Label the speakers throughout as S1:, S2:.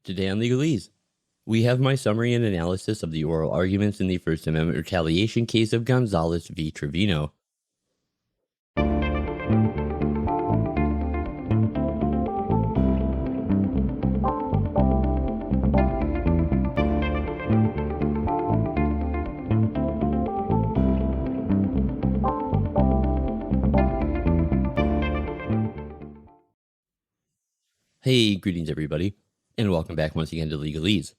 S1: Today on Legalese, we have my summary and analysis of the oral arguments in the First Amendment retaliation case of Gonzalez v. Trevino. Hey, greetings everybody, and welcome back once again to Legalese.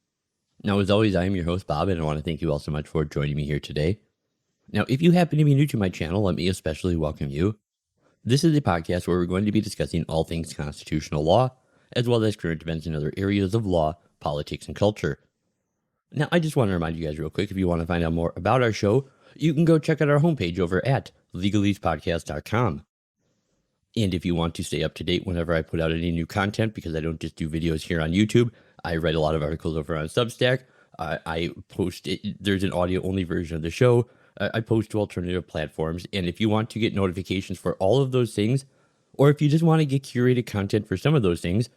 S1: Now, as always, I am your host, Bob, and I want to thank you all so much for joining me here today. Now, if you happen to be new to my channel, let me especially welcome you. This is a podcast where we're going to be discussing all things constitutional law, as well as current events in other areas of law, politics, and culture. Now, I just want to remind you guys real quick, if you want to find out more about our show, you can go check out our homepage over at legalespodcast.com. And if you want to stay up to date whenever I put out any new content, because I don't just do videos here on YouTube, I write a lot of articles over on Substack. I post it, there's an audio only version of the show. I post to alternative platforms. And if you want to get notifications for all of those things, or if you just want to get curated content for some of those things,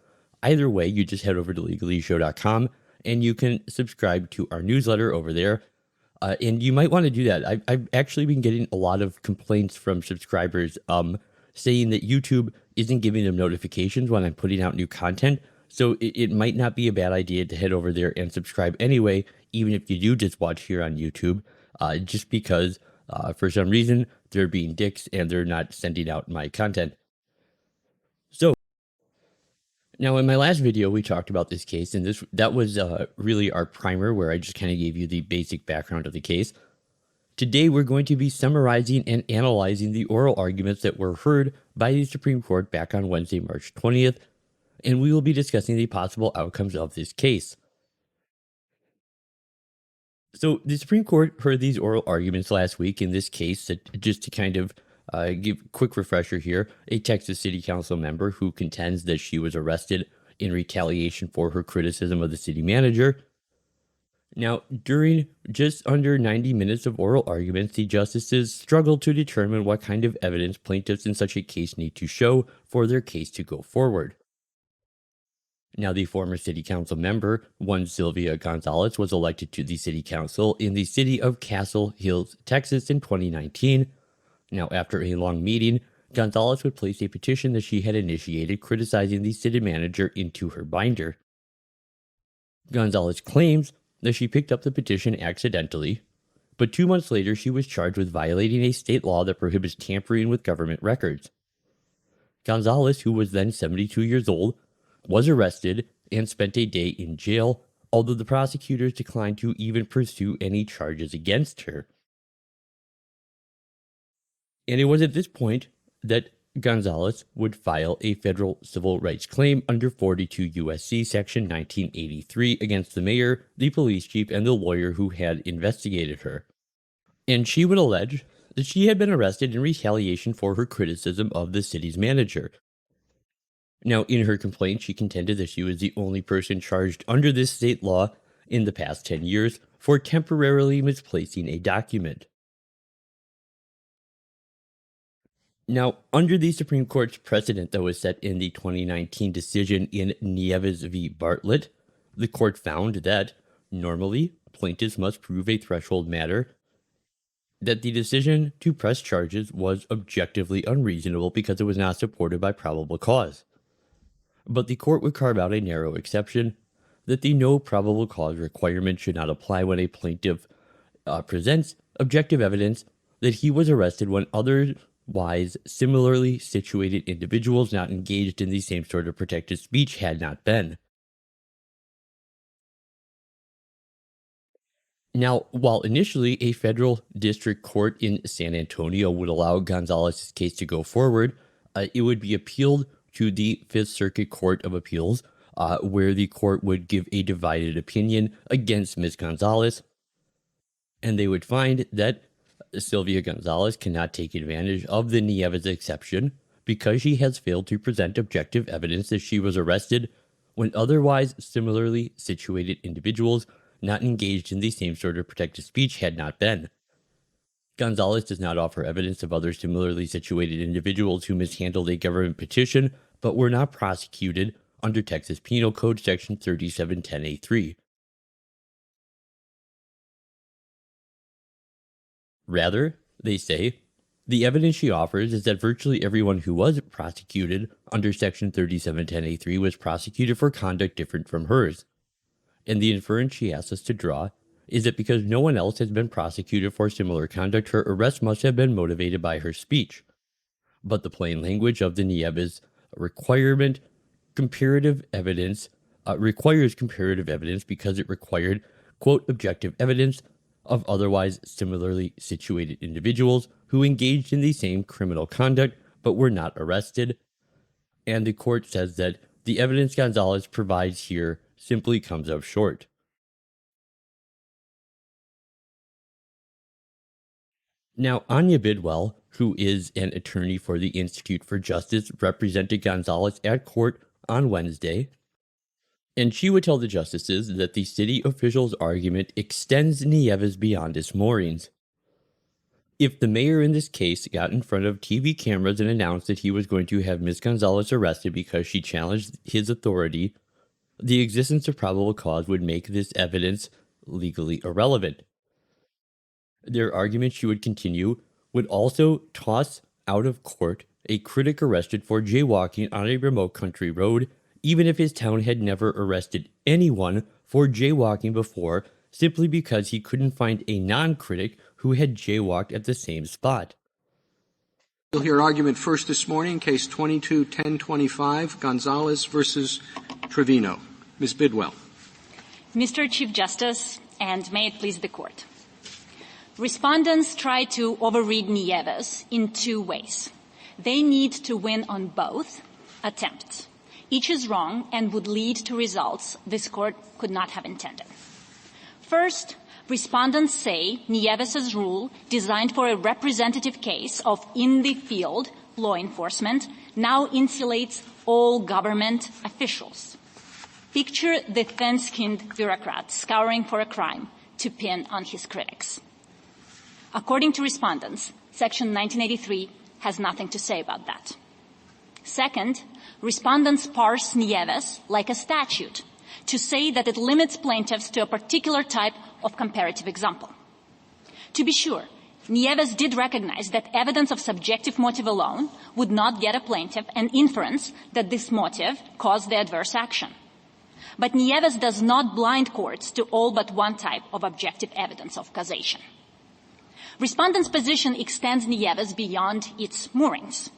S1: either way, you just head over to legaleshow.com and you can subscribe to our newsletter over there. And you might want to do that. I've actually been getting a lot of complaints from subscribers saying that YouTube isn't giving them notifications when I'm putting out new content. So it might not be a bad idea to head over there and subscribe anyway, even if you do just watch here on YouTube, just because for some reason they're being dicks and they're not sending out my content. So now in my last video, we talked about this case, and that was really our primer where I just kind of gave you the basic background of the case. Today, we're going to be summarizing and analyzing the oral arguments that were heard by the Supreme Court back on Wednesday, March 20th, and we will be discussing the possible outcomes of this case. So the Supreme Court heard these oral arguments last week in this case, just to kind of give a quick refresher here, a Texas City Council member who contends that she was arrested in retaliation for her criticism of the city manager. Now, during just under 90 minutes of oral arguments, the justices struggled to determine what kind of evidence plaintiffs in such a case need to show for their case to go forward. Now, the former city council member, one Sylvia Gonzalez, was elected to the city council in the city of Castle Hills, Texas in 2019. Now, after a long meeting, Gonzalez would place a petition that she had initiated criticizing the city manager into her binder. Gonzalez claims that she picked up the petition accidentally, but 2 months later she was charged with violating a state law that prohibits tampering with government records. Gonzalez, who was then 72 years old, was arrested and spent a day in jail, although the prosecutors declined to even pursue any charges against her. And it was at this point that Gonzalez would file a federal civil rights claim under 42 U.S.C. Section 1983 against the mayor, the police chief, and the lawyer who had investigated her. And she would allege that she had been arrested in retaliation for her criticism of the city's manager. Now, in her complaint, she contended that she was the only person charged under this state law in the past 10 years for temporarily misplacing a document. Now, under the Supreme Court's precedent that was set in the 2019 decision in Nieves v. Bartlett, the court found that, normally, plaintiffs must prove a threshold matter, that the decision to press charges was objectively unreasonable because it was not supported by probable cause. But the court would carve out a narrow exception, that the no probable cause requirement should not apply when a plaintiff presents objective evidence that he was arrested when otherwise similarly situated individuals not engaged in the same sort of protected speech had not been. Now, while initially a federal district court in San Antonio would allow Gonzalez's case to go forward, it would be appealed to the Fifth Circuit Court of Appeals, where the court would give a divided opinion against Ms. Gonzalez, and they would find that Sylvia Gonzalez cannot take advantage of the Nieves exception because she has failed to present objective evidence that she was arrested when otherwise similarly situated individuals not engaged in the same sort of protected speech had not been. Gonzalez does not offer evidence of other similarly situated individuals who mishandled a government petition but were not prosecuted under Texas Penal Code Section 3710A3. Rather, they say, the evidence she offers is that virtually everyone who was prosecuted under Section 3710A3 was prosecuted for conduct different from hers. And the inference she asks us to draw is that because no one else has been prosecuted for similar conduct, her arrest must have been motivated by her speech. But the plain language of the Nieves requirement requires comparative evidence because it required, quote, objective evidence of otherwise similarly situated individuals who engaged in the same criminal conduct but were not arrested. And the court says that the evidence Gonzalez provides here simply comes up short. Now, Anya Bidwell, who is an attorney for the Institute for Justice, represented Gonzalez at court on Wednesday, and she would tell the justices that the city official's argument extends Nieves beyond its moorings. If the mayor in this case got in front of TV cameras and announced that he was going to have Ms. Gonzalez arrested because she challenged his authority, the existence of probable cause would make this evidence legally irrelevant. Their argument, she would continue, would also toss out of court a critic arrested for jaywalking on a remote country road, even if his town had never arrested anyone for jaywalking before, simply because he couldn't find a non-critic who had jaywalked at the same spot.
S2: We'll hear argument first this morning, case 22-1025, Gonzalez versus Trevino. Ms. Bidwell.
S3: Mr. Chief Justice, and may it please the court. Respondents try to overread Nieves in two ways. They need to win on both attempts. Each is wrong and would lead to results this court could not have intended. First, respondents say Nieves' rule, designed for a representative case of in-the-field law enforcement, now insulates all government officials. Picture the thin-skinned bureaucrat scouring for a crime to pin on his critics. According to respondents, Section 1983 has nothing to say about that. Second, respondents parse Nieves like a statute to say that it limits plaintiffs to a particular type of comparative example. To be sure, Nieves did recognize that evidence of subjective motive alone would not get a plaintiff an inference that this motive caused the adverse action. But Nieves does not blind courts to all but one type of objective evidence of causation. Respondents' position extends Nieves beyond its moorings.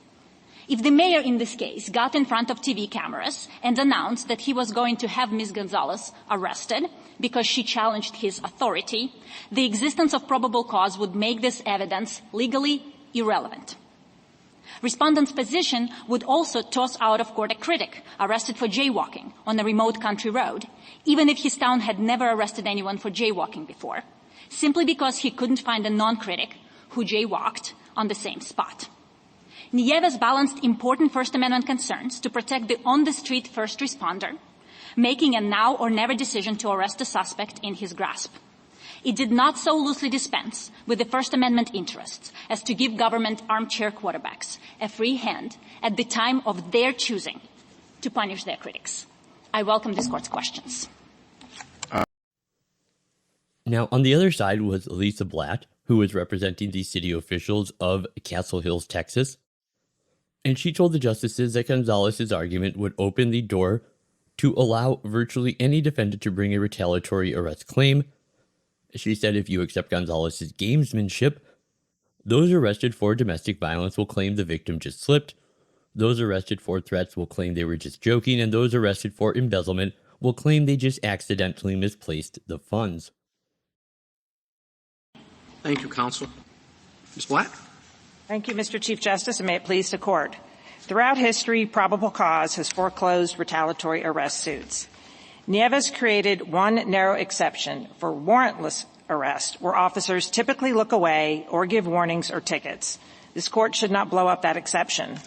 S3: If the mayor in this case got in front of TV cameras and announced that he was going to have Ms. Gonzalez arrested because she challenged his authority, the existence of probable cause would make this evidence legally irrelevant. Respondents' position would also toss out of court a critic arrested for jaywalking on a remote country road, even if his town had never arrested anyone for jaywalking before, simply because he couldn't find a non-critic who jaywalked on the same spot. Nieves balanced important First Amendment concerns to protect the on-the-street first responder, making a now-or-never decision to arrest a suspect in his grasp. It did not so loosely dispense with the First Amendment interests as to give government armchair quarterbacks a free hand at the time of their choosing to punish their critics. I welcome this court's questions.
S1: Now, on the other side was Lisa Blatt, who was representing the city officials of Castle Hills, Texas. And she told the justices that Gonzalez's argument would open the door to allow virtually any defendant to bring a retaliatory arrest claim. She said if you accept Gonzalez's gamesmanship, those arrested for domestic violence will claim the victim just slipped, those arrested for threats will claim they were just joking, and those arrested for embezzlement will claim they just accidentally misplaced the funds.
S2: Thank you, counsel. Ms. Blatt?
S4: Thank you, Mr. Chief Justice, and may it please the court. Throughout history, probable cause has foreclosed retaliatory arrest suits. Nieves created one narrow exception for warrantless arrest, where officers typically look away or give warnings or tickets. This court should not blow up that exception.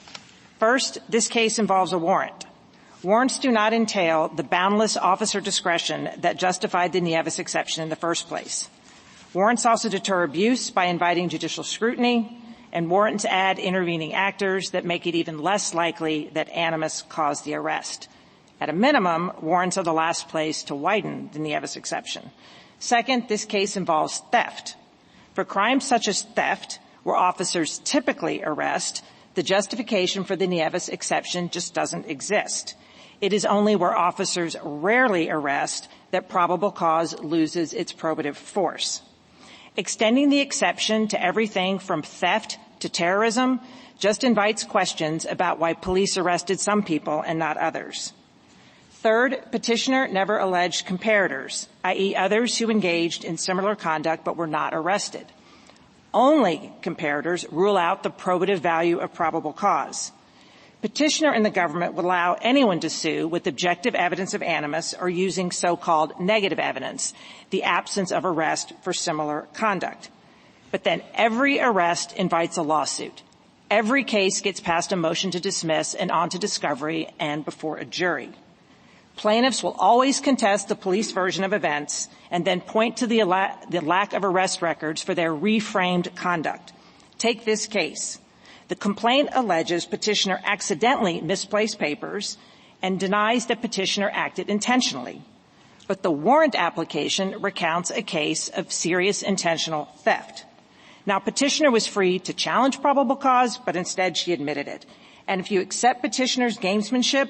S4: First, this case involves a warrant. Warrants do not entail the boundless officer discretion that justified the Nieves exception in the first place. Warrants also deter abuse by inviting judicial scrutiny, and warrants add intervening actors that make it even less likely that animus caused the arrest. At a minimum, warrants are the last place to widen the Nieves exception. Second, this case involves theft. For crimes such as theft, where officers typically arrest, the justification for the Nieves exception just doesn't exist. It is only where officers rarely arrest that probable cause loses its probative force. Extending the exception to everything from theft to terrorism just invites questions about why police arrested some people and not others. Third, petitioner never alleged comparators, i.e. others who engaged in similar conduct but were not arrested. Only comparators rule out the probative value of probable cause. Petitioner and the government would allow anyone to sue with objective evidence of animus or using so-called negative evidence, the absence of arrest for similar conduct. But then every arrest invites a lawsuit. Every case gets past a motion to dismiss and on to discovery and before a jury. Plaintiffs will always contest the police version of events and then point to the lack of arrest records for their reframed conduct. Take this case. The complaint alleges petitioner accidentally misplaced papers and denies that petitioner acted intentionally. But the warrant application recounts a case of serious intentional theft. Now, petitioner was free to challenge probable cause, but instead she admitted it. And if you accept petitioner's gamesmanship,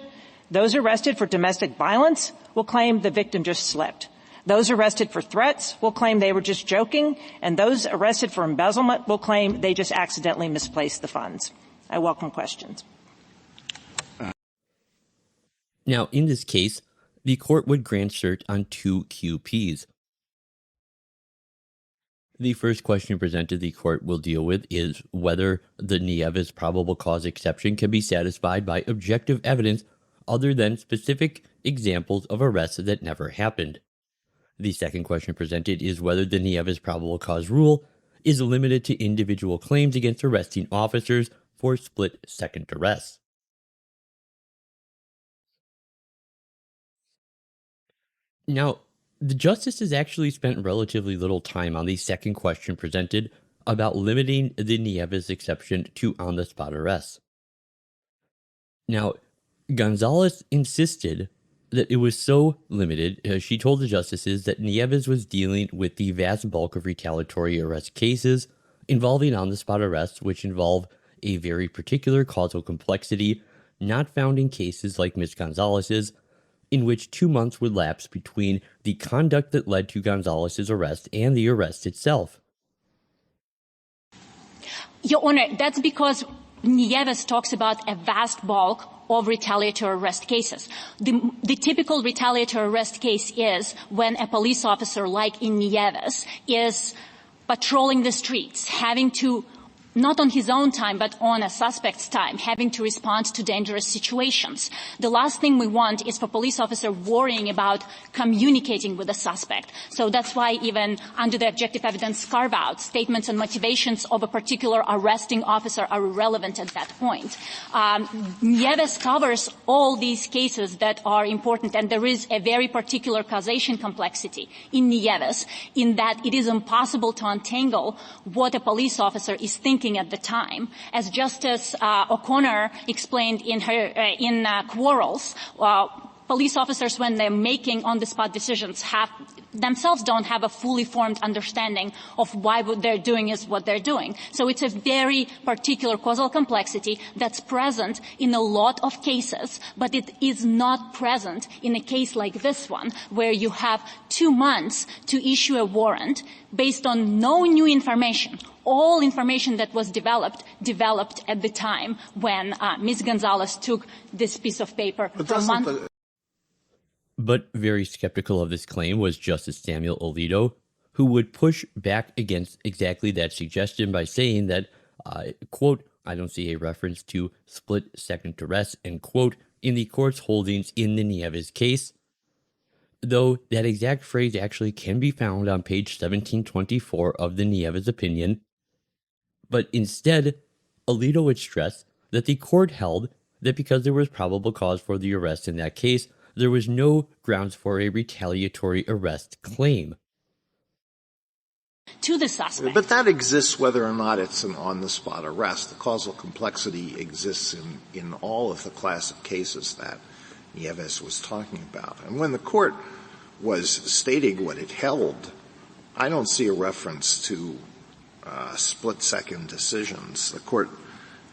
S4: those arrested for domestic violence will claim the victim just slipped. Those arrested for threats will claim they were just joking, and those arrested for embezzlement will claim they just accidentally misplaced the funds. I welcome questions.
S1: Now, in this case, the court would grant cert on 2 QPs. The first question presented the court will deal with is whether the Nieves probable cause exception can be satisfied by objective evidence other than specific examples of arrests that never happened. The second question presented is whether the Nieves probable cause rule is limited to individual claims against arresting officers for split-second arrests. Now, the justices actually spent relatively little time on the second question presented about limiting the Nieves exception to on-the-spot arrests. Now, Gonzalez insisted that it was so limited, she told the justices that Nieves was dealing with the vast bulk of retaliatory arrest cases involving on-the-spot arrests, which involve a very particular causal complexity not found in cases like Ms. Gonzalez's, in which 2 months would lapse between the conduct that led to Gonzalez's arrest and the arrest itself.
S3: Your Honor, that's because Nieves talks about a vast bulk of retaliatory arrest cases. The typical retaliatory arrest case is when a police officer, like in Nieves, is patrolling the streets, having to, not on his own time, but on a suspect's time, having to respond to dangerous situations. The last thing we want is for police officer worrying about communicating with the suspect. So that's why even under the objective evidence carve-out, statements and motivations of a particular arresting officer are irrelevant at that point. Nieves covers all these cases that are important, and there is a very particular causation complexity in Nieves, in that it is impossible to untangle what a police officer is thinking at the time. As Justice O'Connor explained in her Quarles, police officers, when they're making on-the-spot decisions, themselves don't have a fully formed understanding of why what they're doing is what they're doing. So it's a very particular causal complexity that's present in a lot of cases, but it is not present in a case like this one, where you have 2 months to issue a warrant based on no new information. All information that was developed at the time when Ms. Gonzalez took this piece of paper from one.
S1: But very skeptical of this claim was Justice Samuel Alito, who would push back against exactly that suggestion by saying that, quote, I don't see a reference to split-second arrest, end quote, in the court's holdings in the Nieves case, though that exact phrase actually can be found on page 1724 of the Nieves opinion. But instead, Alito would stress that the court held that because there was probable cause for the arrest in that case, there was no grounds for a retaliatory arrest claim.
S3: To the suspect.
S5: But that exists whether or not it's an on-the-spot arrest. The causal complexity exists in all of the class of cases that Nieves was talking about. And when the court was stating what it held, I don't see a reference to split-second decisions. The court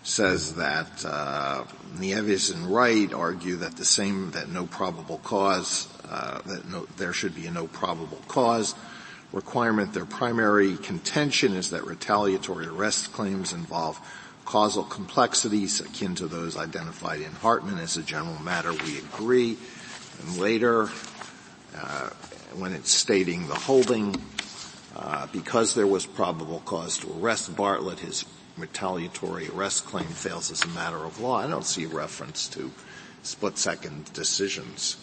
S5: says that Nieves and Wright argue that no probable cause, there should be a no probable cause requirement. Their primary contention is that retaliatory arrest claims involve causal complexities akin to those identified in Hartman. As a general matter, we agree. And later, when it's stating the holding, because there was probable cause to arrest Bartlett, his retaliatory arrest claim fails as a matter of law. I don't see a reference to split-second decisions.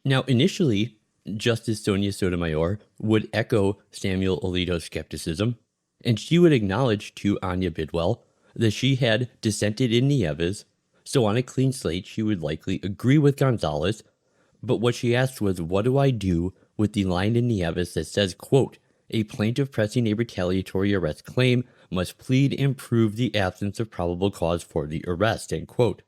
S1: Now, initially, Justice Sonia Sotomayor would echo Samuel Alito's skepticism, and she would acknowledge to Anya Bidwell that she had dissented in Nieves, so on a clean slate she would likely agree with Gonzalez, but what she asked was, what do I do with the line in Nieves that says, quote, a plaintiff pressing a retaliatory arrest claim must plead and prove the absence of probable cause for the arrest, end quote.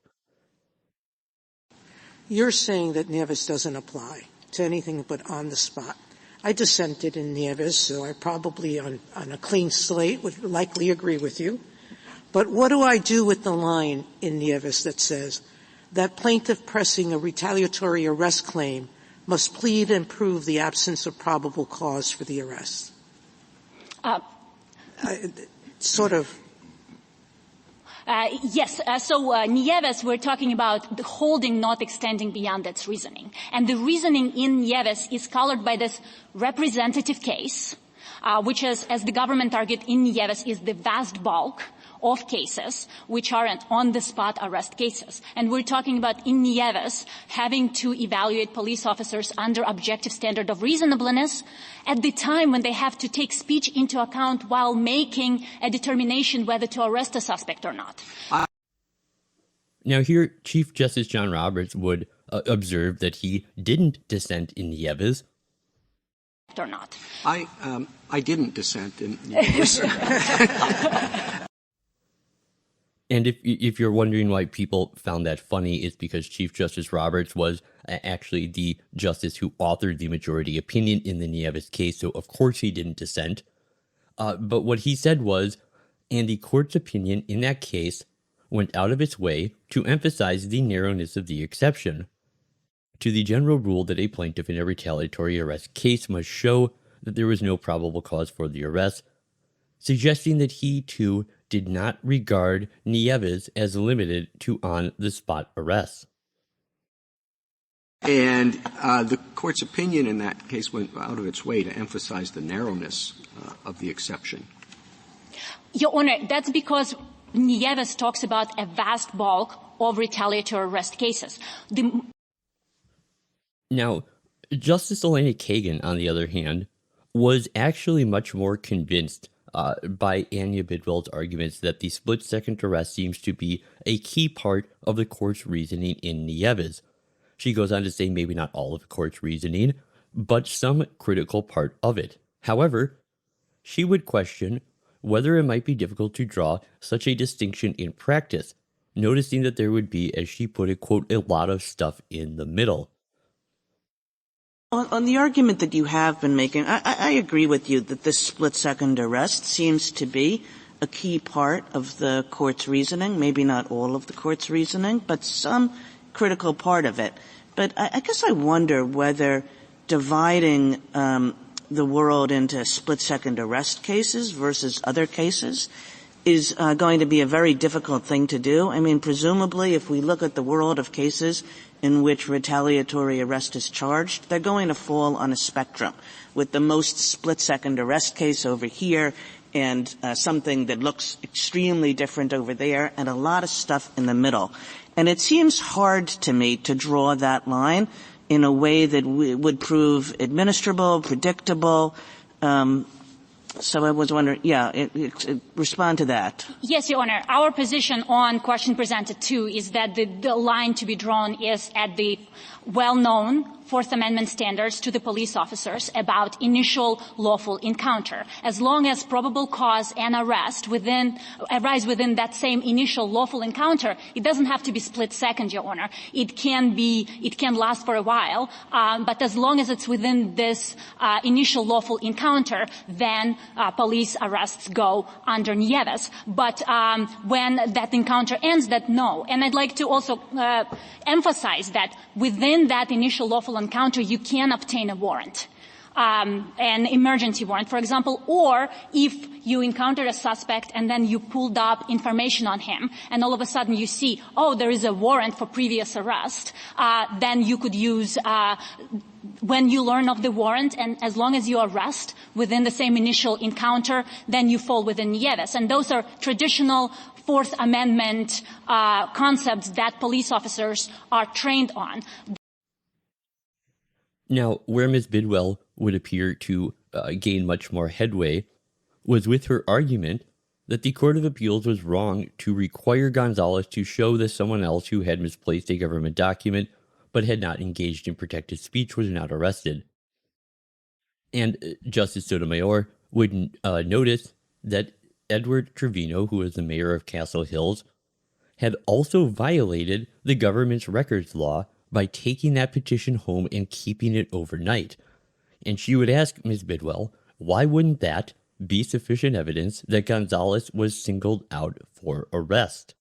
S6: You're saying that Nieves doesn't apply to anything but on the spot. I dissented in Nieves, so I probably on a clean slate would likely agree with you. But what do I do with the line in Nieves that says that plaintiff pressing a retaliatory arrest claim must plead and prove the absence of probable cause for the arrest?
S3: Yes. So Nieves, we're talking about the holding not extending beyond its reasoning. And the reasoning in Nieves is colored by this representative case, which is, as the government argued in Nieves, is the vast bulk of cases which aren't on-the-spot arrest cases. And we're talking about in Nieves having to evaluate police officers under objective standard of reasonableness at the time when they have to take speech into account while making a determination whether to arrest a suspect or not.
S1: Now here, Chief Justice John Roberts would observe that he didn't dissent in Nieves.
S3: Or not.
S2: I didn't dissent in Nieves.
S1: And if you're wondering why people found that funny, it's because Chief Justice Roberts was actually the justice who authored the majority opinion in the Nieves case, so of course he didn't dissent. But what he said was, and the court's opinion in that case went out of its way to emphasize the narrowness of the exception to the general rule that a plaintiff in a retaliatory arrest case must show that there was no probable cause for the arrest, suggesting that he, too, did not regard Nieves as limited to on-the-spot arrests.
S2: And the court's opinion in that case went out of its way to emphasize the narrowness of the exception.
S3: Your Honor, that's because Nieves talks about a vast bulk of retaliatory arrest cases.
S1: Now, Justice Elena Kagan, on the other hand, was actually much more convinced by Anya Bidwell's arguments that the split-second arrest seems to be a key part of the court's reasoning in Nieves. She goes on to say maybe not all of the court's reasoning, but some critical part of it. However, she would question whether it might be difficult to draw such a distinction in practice, noticing that there would be, as she put it, quote, a lot of stuff in the middle.
S7: On the argument that you have been making, I agree with you that this split-second arrest seems to be a key part of the court's reasoning, maybe not all of the court's reasoning, but some critical part of it. But I guess I wonder whether dividing the world into split-second arrest cases versus other cases is going to be a very difficult thing to do. I mean, presumably, if we look at the world of cases in which retaliatory arrest is charged, they're going to fall on a spectrum, with the most split-second arrest case over here and something that looks extremely different over there and a lot of stuff in the middle. And it seems hard to me to draw that line in a way that would prove administrable, predictable. So I was wondering, respond to that.
S3: Yes, Your Honor. Our position on question presented 2 is that the line to be drawn is at the well-known Fourth Amendment standards to the police officers about initial lawful encounter. As long as probable cause and arrest arise within that same initial lawful encounter, it doesn't have to be split second, Your Honor. It can last for a while, but as long as it's within this initial lawful encounter, then police arrests go under Nieves. But when that encounter ends, that no. And I'd like to also emphasize that within that initial lawful encounter, you can obtain a warrant, an emergency warrant, for example, or if you encountered a suspect and then you pulled up information on him and all of a sudden you see, oh, there is a warrant for previous arrest, then you could use when you learn of the warrant, and as long as you arrest within the same initial encounter, then you fall within Nieves. And those are traditional Fourth Amendment concepts that police officers are trained on.
S1: Now, where Ms. Bidwell would appear to gain much more headway was with her argument that the Court of Appeals was wrong to require Gonzalez to show that someone else who had misplaced a government document but had not engaged in protected speech was not arrested. And Justice Sotomayor would notice that Edward Trevino, who was the mayor of Castle Hills, had also violated the government's records law by taking that petition home and keeping it overnight. And she would ask Ms. Bidwell, why wouldn't that be sufficient evidence that Gonzalez was singled out for arrest?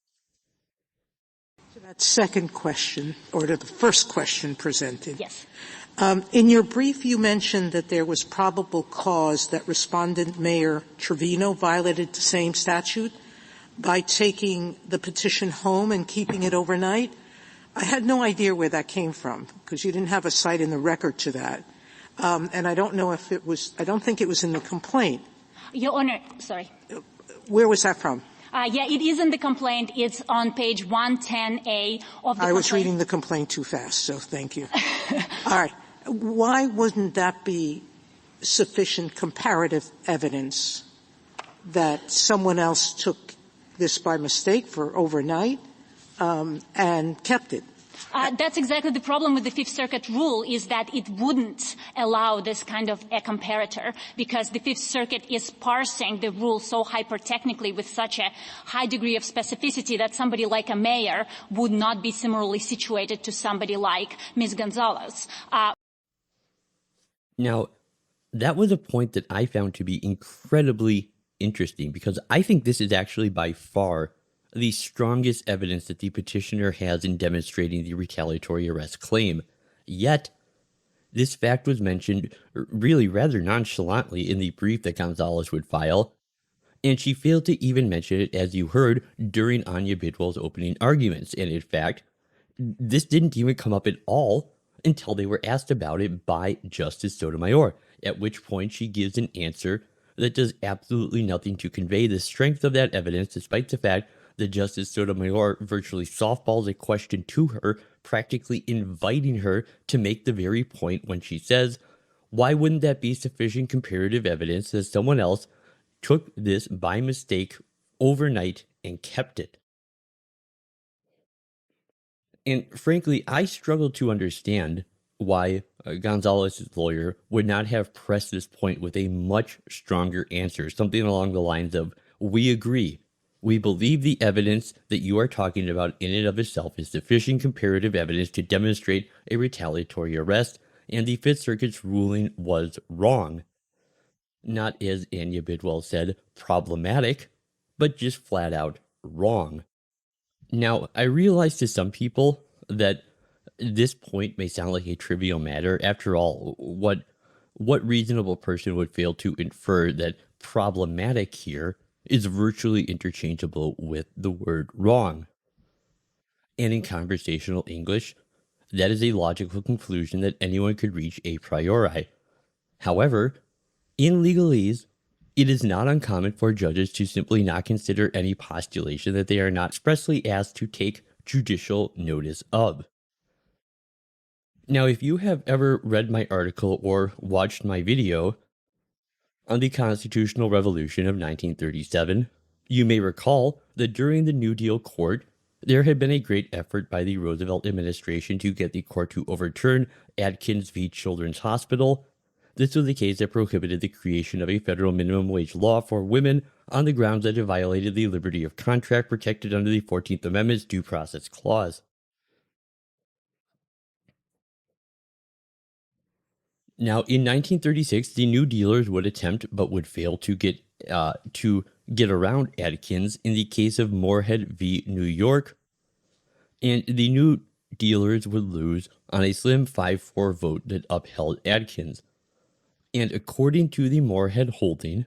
S6: To that second question, or to the first question presented.
S3: Yes.
S6: In your brief, you mentioned that there was probable cause that Respondent Mayor Trevino violated the same statute by taking the petition home and keeping it overnight. I had no idea where that came from, because you didn't have a cite in the record to that. And I don't know if I don't think it was in the complaint.
S3: Your Honor, sorry.
S6: Where was that from?
S3: It is in the complaint. It's on page 110A of the complaint.
S6: I was reading the complaint too fast, so thank you. All right. Why wouldn't that be sufficient comparative evidence that someone else took this by mistake for overnight and kept it?
S3: That's exactly the problem with the Fifth Circuit rule, is that it wouldn't allow this kind of a comparator, because the Fifth Circuit is parsing the rule so hyper-technically with such a high degree of specificity that somebody like a mayor would not be similarly situated to somebody like Ms. Gonzalez.
S1: Now, that was a point that I found to be incredibly interesting, because I think this is actually by far the strongest evidence that the petitioner has in demonstrating the retaliatory arrest claim. Yet, this fact was mentioned really rather nonchalantly in the brief that Gonzalez would file, and she failed to even mention it, as you heard, during Anya Bidwell's opening arguments. And in fact, this didn't even come up at all until they were asked about it by Justice Sotomayor, at which point she gives an answer that does absolutely nothing to convey the strength of that evidence, despite the fact that Justice Sotomayor virtually softballs a question to her, practically inviting her to make the very point when she says, why wouldn't that be sufficient comparative evidence that someone else took this by mistake overnight and kept it? And frankly, I struggle to understand why Gonzalez's lawyer would not have pressed this point with a much stronger answer, something along the lines of, we agree. We believe the evidence that you are talking about in and of itself is sufficient comparative evidence to demonstrate a retaliatory arrest, and the Fifth Circuit's ruling was wrong. Not, as Anya Bidwell said, problematic, but just flat out wrong. Now, I realize to some people that this point may sound like a trivial matter. After all, what reasonable person would fail to infer that problematic here is virtually interchangeable with the word wrong? And in conversational English, that is a logical conclusion that anyone could reach a priori. However, in legalese, it is not uncommon for judges to simply not consider any postulation that they are not expressly asked to take judicial notice of. Now, if you have ever read my article or watched my video, on the Constitutional Revolution of 1937, you may recall that during the New Deal court, there had been a great effort by the Roosevelt administration to get the court to overturn Adkins v. Children's Hospital. This was the case that prohibited the creation of a federal minimum wage law for women on the grounds that it violated the liberty of contract protected under the 14th Amendment's Due Process Clause. Now, in 1936, the New Dealers would attempt, but would fail to get around Adkins in the case of Moorhead v. New York, and the New Dealers would lose on a slim 5-4 vote that upheld Adkins. And according to the Moorhead holding,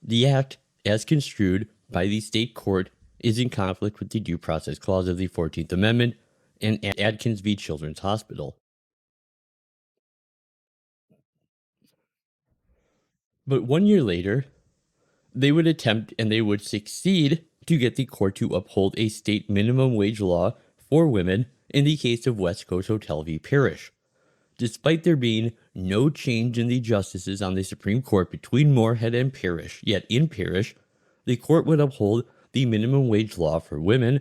S1: the act, as construed by the state court, is in conflict with the Due Process Clause of the 14th Amendment and Adkins v. Children's Hospital. But 1 year later, they would attempt and they would succeed to get the court to uphold a state minimum wage law for women in the case of West Coast Hotel v. Parrish. Despite there being no change in the justices on the Supreme Court between Moorhead and Parrish, yet in Parrish, the court would uphold the minimum wage law for women,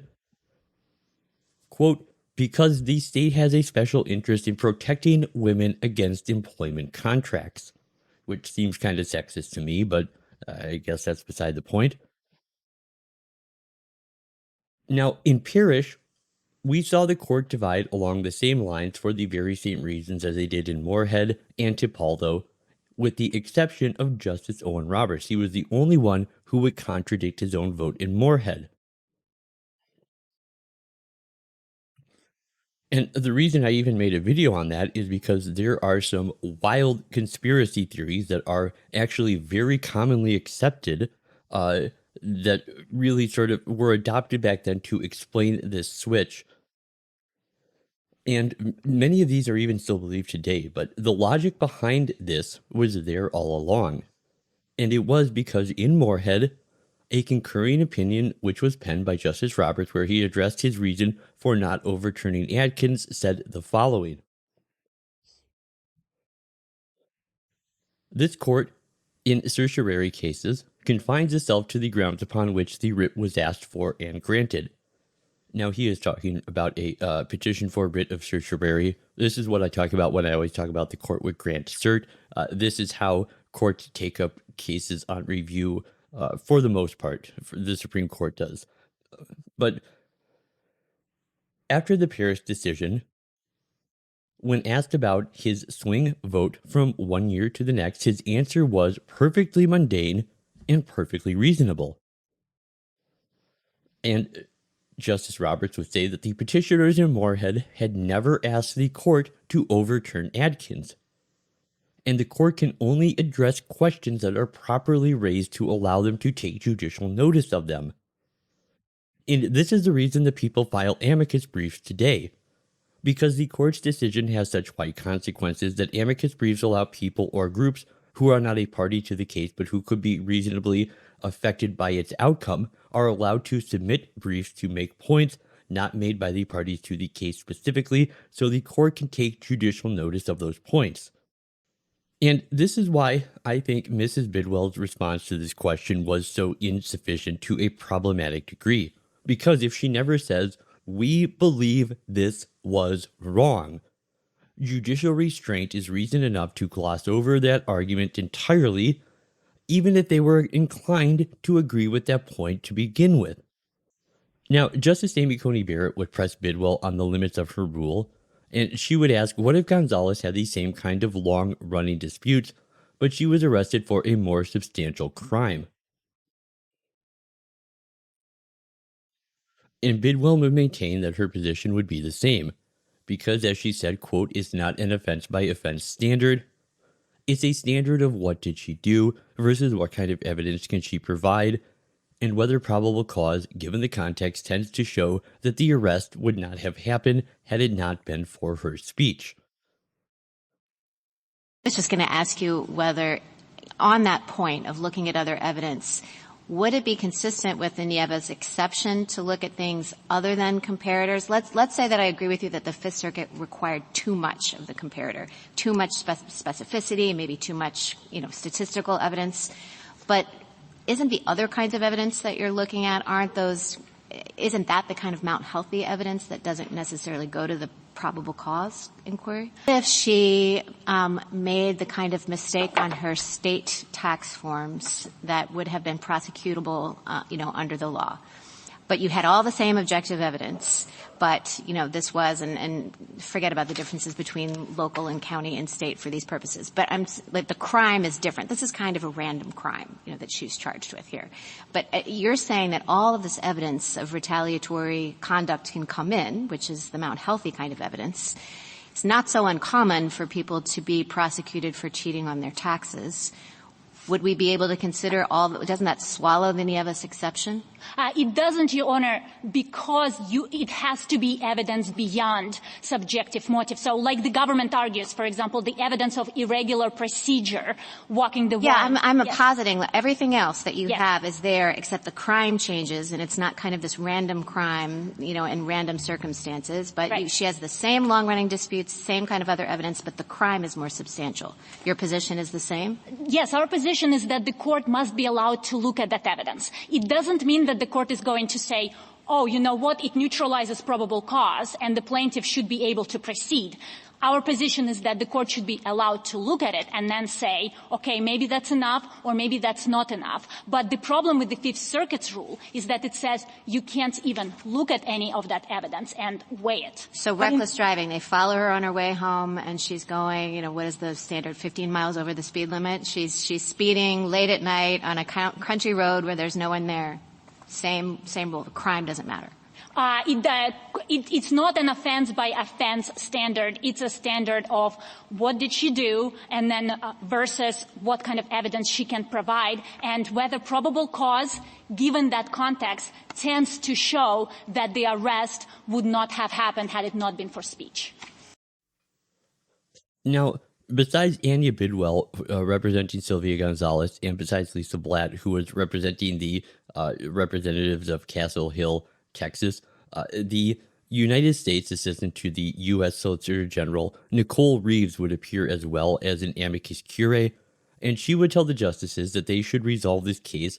S1: quote, because the state has a special interest in protecting women against employment contracts, which seems kind of sexist to me, but I guess that's beside the point. Now, in Parrish, we saw the court divide along the same lines for the very same reasons as they did in Moorhead and Tipaldo, with the exception of Justice Owen Roberts. He was the only one who would contradict his own vote in Moorhead. And the reason I even made a video on that is because there are some wild conspiracy theories that are actually very commonly accepted that really sort of were adopted back then to explain this switch. And many of these are even still believed today, but the logic behind this was there all along. And it was because in Moorhead, a concurring opinion which was penned by Justice Roberts where he addressed his reason for not overturning Adkins said the following. This court, in certiorari cases, confines itself to the grounds upon which the writ was asked for and granted. Now, he is talking about a petition for writ of certiorari. This is what I talk about when I always talk about the court would grant cert. This is how courts take up cases on review for the most part. The Supreme Court does. But after the Parrish decision, when asked about his swing vote from 1 year to the next, his answer was perfectly mundane and perfectly reasonable. And Justice Roberts would say that the petitioners in Moorhead had never asked the court to overturn Adkins, and the court can only address questions that are properly raised to allow them to take judicial notice of them. And this is the reason that people file amicus briefs today, because the court's decision has such wide consequences that amicus briefs allow people or groups who are not a party to the case but who could be reasonably affected by its outcome are allowed to submit briefs to make points not made by the parties to the case specifically, so the court can take judicial notice of those points. And this is why I think Mrs. Bidwell's response to this question was so insufficient to a problematic degree. Because if she never says, we believe this was wrong, judicial restraint is reason enough to gloss over that argument entirely, even if they were inclined to agree with that point to begin with. Now, Justice Amy Coney Barrett would press Bidwell on the limits of her rule, and she would ask, what if Gonzalez had the same kind of long-running disputes, but she was arrested for a more substantial crime? And Bidwell would maintain that her position would be the same, because, as she said, quote, it's not an offense-by-offense standard. It's a standard of what did she do versus what kind of evidence can she provide, and whether probable cause, given the context, tends to show that the arrest would not have happened had it not been for her speech.
S8: I was just going to ask you whether, on that point of looking at other evidence, would it be consistent with the Nieves exception to look at things other than comparators? Let's say that I agree with you that the Fifth Circuit required too much of the comparator, too much specificity, maybe too much, statistical evidence. But isn't the other kinds of evidence that you're looking at, isn't that the kind of Mount Healthy evidence that doesn't necessarily go to the probable cause inquiry? If she made the kind of mistake on her state tax forms that would have been prosecutable, under the law, but you had all the same objective evidence, but, this was, and forget about the differences between local and county and state for these purposes. But the crime is different. This is kind of a random crime, that she's charged with here. But you're saying that all of this evidence of retaliatory conduct can come in, which is the Mount Healthy kind of evidence. It's not so uncommon for people to be prosecuted for cheating on their taxes. Would we be able to consider doesn't that swallow the Nieves exception?
S3: It doesn't, Your Honor, because it has to be evidence beyond subjective motive. So like the government argues, for example, the evidence of irregular procedure, walking the walk.
S8: Yeah, I'm positing everything else that you have is there except the crime changes, and it's not kind of this random crime, in random circumstances. But she has the same long-running disputes, same kind of other evidence, but the crime is more substantial. Your position is the same?
S3: Yes, our position is that the court must be allowed to look at that evidence. It doesn't mean that the court is going to say, oh, you know what, it neutralizes probable cause and the plaintiff should be able to proceed. Our position is that the court should be allowed to look at it and then say, okay, maybe that's enough or maybe that's not enough. But the problem with the Fifth Circuit's rule is that it says you can't even look at any of that evidence and weigh it.
S8: So reckless driving, they follow her on her way home and she's going, what is the standard, 15 miles over the speed limit? She's speeding late at night on a country road where there's no one there. Same rule. The crime doesn't matter.
S3: It's not an offense by offense standard. It's a standard of what did she do and then versus what kind of evidence she can provide and whether probable cause, given that context, tends to show that the arrest would not have happened had it not been for speech.
S1: Now, besides Anya Bidwell representing Sylvia Gonzalez and besides Lisa Blatt, who was representing the representatives of Castle Hill, Texas, the United States Assistant to the U.S. Solicitor General, Nicole Reeves, would appear as well as an amicus curiae, and she would tell the justices that they should resolve this case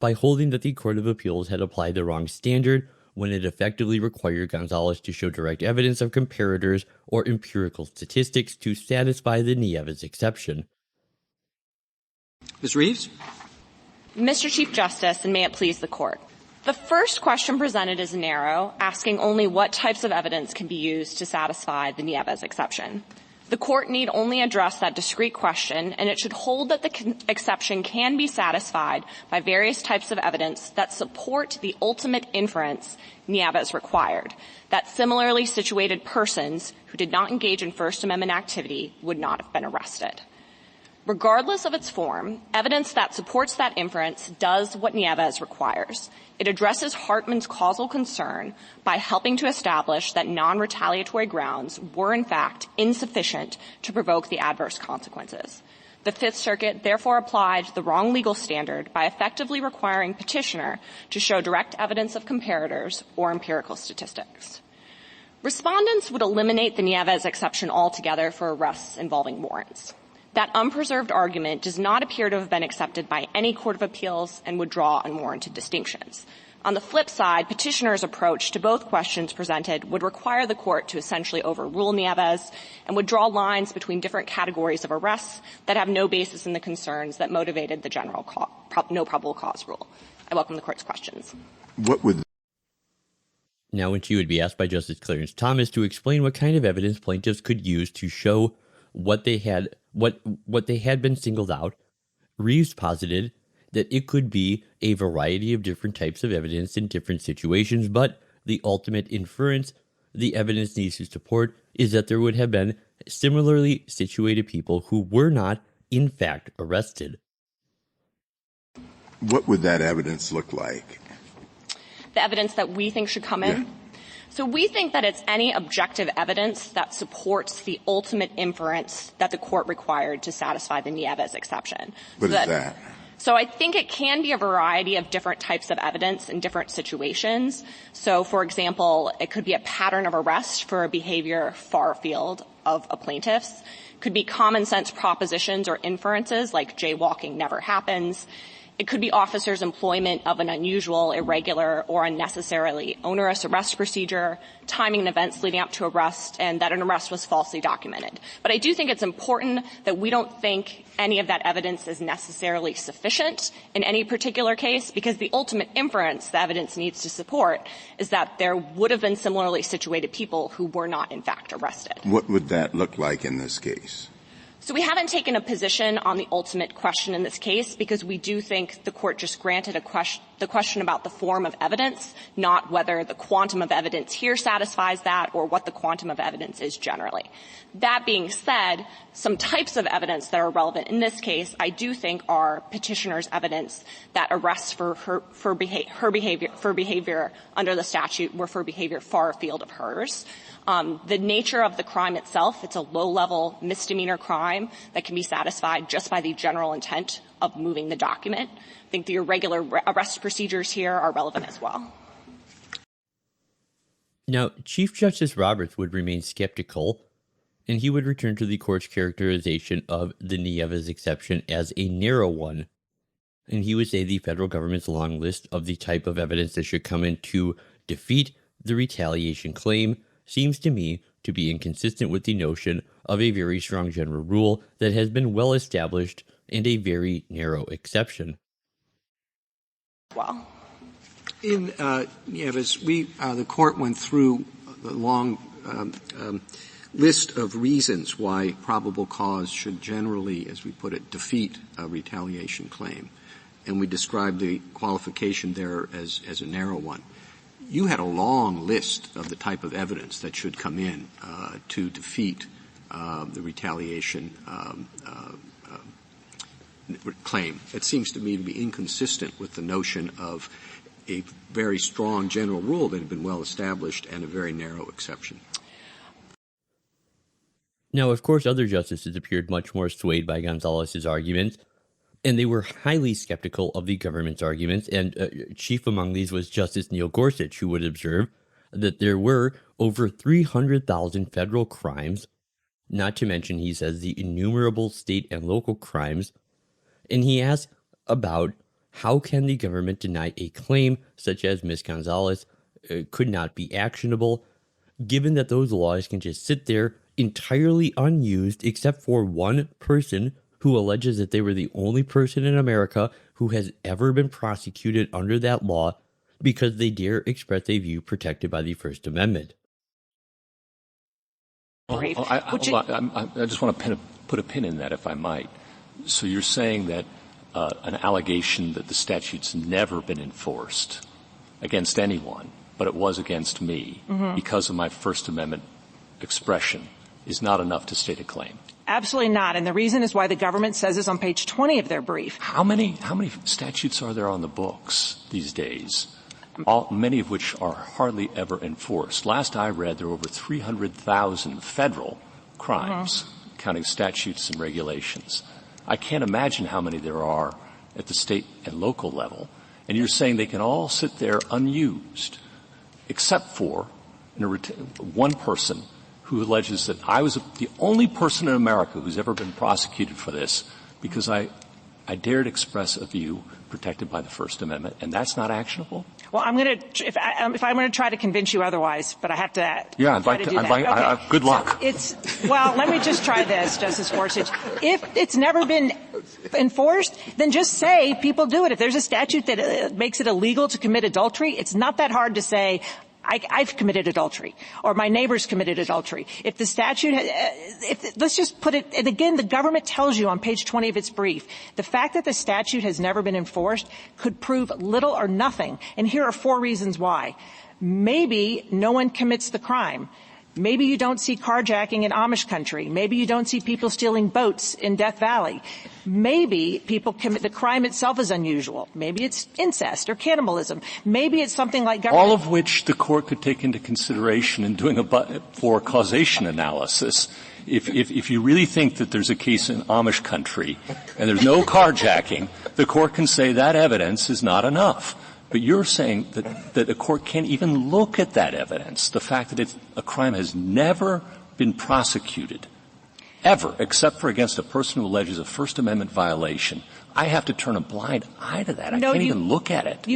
S1: by holding that the Court of Appeals had applied the wrong standard when it effectively required Gonzalez to show direct evidence of comparators or empirical statistics to satisfy the Nieves exception.
S2: Ms. Reeves?
S9: Mr. Chief Justice, and may it please the Court. The first question presented is narrow, asking only what types of evidence can be used to satisfy the Nieves exception. The Court need only address that discrete question, and it should hold that the exception can be satisfied by various types of evidence that support the ultimate inference Nieves required, that similarly situated persons who did not engage in First Amendment activity would not have been arrested. Regardless of its form, evidence that supports that inference does what Nieves requires. It addresses Hartman's causal concern by helping to establish that non-retaliatory grounds were, in fact, insufficient to provoke the adverse consequences. The Fifth Circuit therefore applied the wrong legal standard by effectively requiring petitioner to show direct evidence of comparators or empirical statistics. Respondents would eliminate the Nieves exception altogether for arrests involving warrants. That unpreserved argument does not appear to have been accepted by any court of appeals and would draw unwarranted distinctions. On the flip side, petitioner's approach to both questions presented would require the court to essentially overrule Nieves and would draw lines between different categories of arrests that have no basis in the concerns that motivated the general no probable cause rule. I welcome the Court's questions.
S1: Now, when she would be asked by Justice Clarence Thomas to explain what kind of evidence plaintiffs could use to show what they had been singled out, Reeves posited that it could be a variety of different types of evidence in different situations, but the ultimate inference the evidence needs to support is that there would have been similarly situated people who were not, in fact, arrested.
S10: What would that evidence look like?
S9: The evidence that we think should come in? So we think that it's any objective evidence that supports the ultimate inference that the court required to satisfy the Nieves exception.
S10: What is that?
S9: So I think it can be a variety of different types of evidence in different situations. So, for example, it could be a pattern of arrest for a behavior far afield of a plaintiff's. Could be common sense propositions or inferences like jaywalking never happens. It could be officers' employment of an unusual, irregular, or unnecessarily onerous arrest procedure, timing and events leading up to arrest, and that an arrest was falsely documented. But I do think it's important that we don't think any of that evidence is necessarily sufficient in any particular case, because the ultimate inference the evidence needs to support is that there would have been similarly situated people who were not, in fact, arrested.
S10: What would that look like in this case?
S9: So we haven't taken a position on the ultimate question in this case because we do think the court just granted the question about the form of evidence, not whether the quantum of evidence here satisfies that or what the quantum of evidence is generally. That being said, some types of evidence that are relevant in this case I do think are petitioner's evidence that arrests for behavior under the statute were for behavior far afield of hers. The nature of the crime itself, it's a low-level misdemeanor crime that can be satisfied just by the general intent of moving the document. I think the irregular arrest procedures here are relevant as well.
S1: Now, Chief Justice Roberts would remain skeptical, and he would return to the court's characterization of the Nieves exception as a narrow one. And he would say the federal government's long list of the type of evidence that should come in to defeat the retaliation claim seems to me to be inconsistent with the notion of a very strong general rule that has been well established and a very narrow exception.
S9: Well,
S2: in Nieves, the court went through the long list of reasons why probable cause should generally, as we put it, defeat a retaliation claim, and we described the qualification there as a narrow one. You had a long list of the type of evidence that should come in to defeat the retaliation claim. It seems to me to be inconsistent with the notion of a very strong general rule that had been well established and a very narrow exception.
S1: Now, of course, other justices appeared much more swayed by Gonzalez's arguments, and they were highly skeptical of the government's arguments, and chief among these was Justice Neil Gorsuch, who would observe that there were over 300,000 federal crimes, not to mention, he says, the innumerable state and local crimes, and he asked about how can the government deny a claim such as Ms. Gonzalez could not be actionable, given that those laws can just sit there entirely unused except for one person who alleges that they were the only person in America who has ever been prosecuted under that law because they dare express a view protected by the First Amendment.
S11: I just want to put a pin in that, if I might. So you're saying that an allegation that the statute's never been enforced against anyone, but it was against me because of my First Amendment expression is not enough to state a claim?
S4: Absolutely not. And the reason is why the government says this on page 20 of their brief.
S11: How many statutes are there on the books these days? Many of which are hardly ever enforced. Last I read, there were over 300,000 federal crimes, counting statutes and regulations. I can't imagine how many there are at the state and local level. And you're saying they can all sit there unused, except for one person who alleges that I was the only person in America who's ever been prosecuted for this because I dared express a view protected by the First Amendment, and that's not actionable?
S4: Well, I'm going to, if I'm going to try to convince you otherwise, but I have to.
S11: Yeah, I'd like to. Good luck.
S4: Well, let me just try this, Justice Gorsuch. If it's never been enforced, then just say people do it. If there's a statute that makes it illegal to commit adultery, it's not that hard to say, I've committed adultery, or my neighbor's committed adultery. If the statute, let's just put it, and again, the government tells you on page 20 of its brief, the fact that the statute has never been enforced could prove little or nothing. And here are 4 reasons why. Maybe no one commits the crime. Maybe you don't see carjacking in Amish country. Maybe you don't see people stealing boats in Death Valley. Maybe people commit, the crime itself is unusual. Maybe it's incest or cannibalism. Maybe it's something like government.
S11: All of which the court could take into consideration in doing for causation analysis. If you really think that there's a case in Amish country and there's no carjacking, the court can say that evidence is not enough. But you're saying that a court can't even look at that evidence, the fact that a crime has never been prosecuted, ever, except for against a person who alleges a First Amendment violation. I have to turn a blind eye to that. I can't even look at it.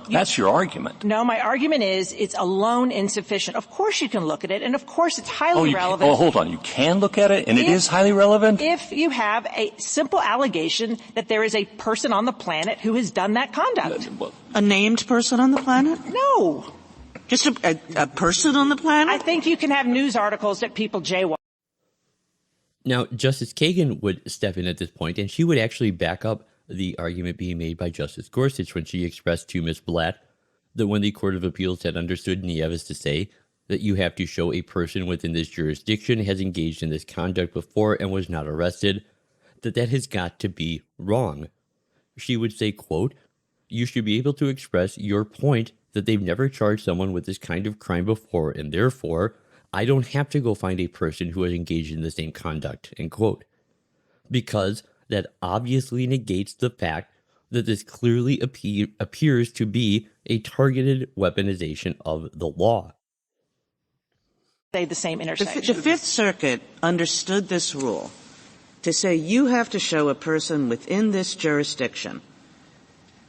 S11: That's your argument.
S4: No, my argument is it's alone insufficient. Of course you can look at it, and of course it's highly relevant.
S11: Hold on. You can look at it, and it is highly relevant?
S4: If you have a simple allegation that there is a person on the planet who has done that conduct.
S7: A named person on the planet?
S4: No.
S7: Just a person on the planet?
S4: I think you can have news articles that people jaywalk.
S1: Now, Justice Kagan would step in at this point, and she would actually back up the argument being made by Justice Gorsuch when she expressed to Ms. Blatt that when the Court of Appeals had understood Nieves to say that you have to show a person within this jurisdiction has engaged in this conduct before and was not arrested, that has got to be wrong. She would say, quote, you should be able to express your point that they've never charged someone with this kind of crime before, and therefore, I don't have to go find a person who has engaged in the same conduct, end quote. Because that obviously negates the fact that this clearly appears to be a targeted weaponization of the law.
S4: The same intersection.
S7: The Fifth Circuit understood this rule to say you have to show a person within this jurisdiction